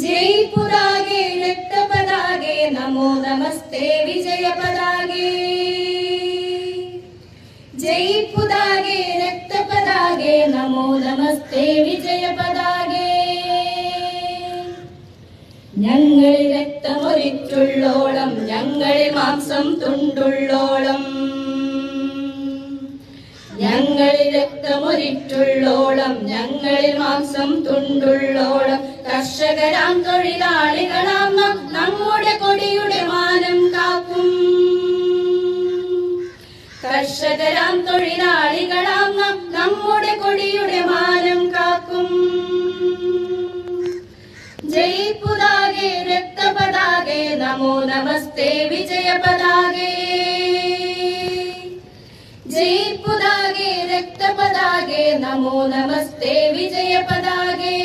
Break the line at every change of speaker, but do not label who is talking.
जय पुरागे रक्तपदागे नमो नमस्ते विजय पदागे जय पुदागे रक्तपदागे नमो नमस्ते विजय पदागे ഞങ്ങളിൽ രക്തമൊലിച്ചുള്ളോളം ഞങ്ങളിൽ മാംസം തുണ്ടുള്ളോളം ഞങ്ങളിൽ രക്തമൊലിച്ചുള്ളോളം ഞങ്ങളിൽ മാംസം തുണ്ടുള്ളോളം കർഷകരാം തൊഴിലാളികളാം നാം നമ്മുടെ കൊടിയുടെ മാനം കാക്കും കർഷകരാം തൊഴിലാളികളാം നാം നമ്മുടെ കൊടിയുടെ മാനം കാക്കും जय पुदागे रक्तपदागे नमो नमस्ते विजय पदागे जय पुदागे रक्तपदागे नमो नमस्ते विजय पदागे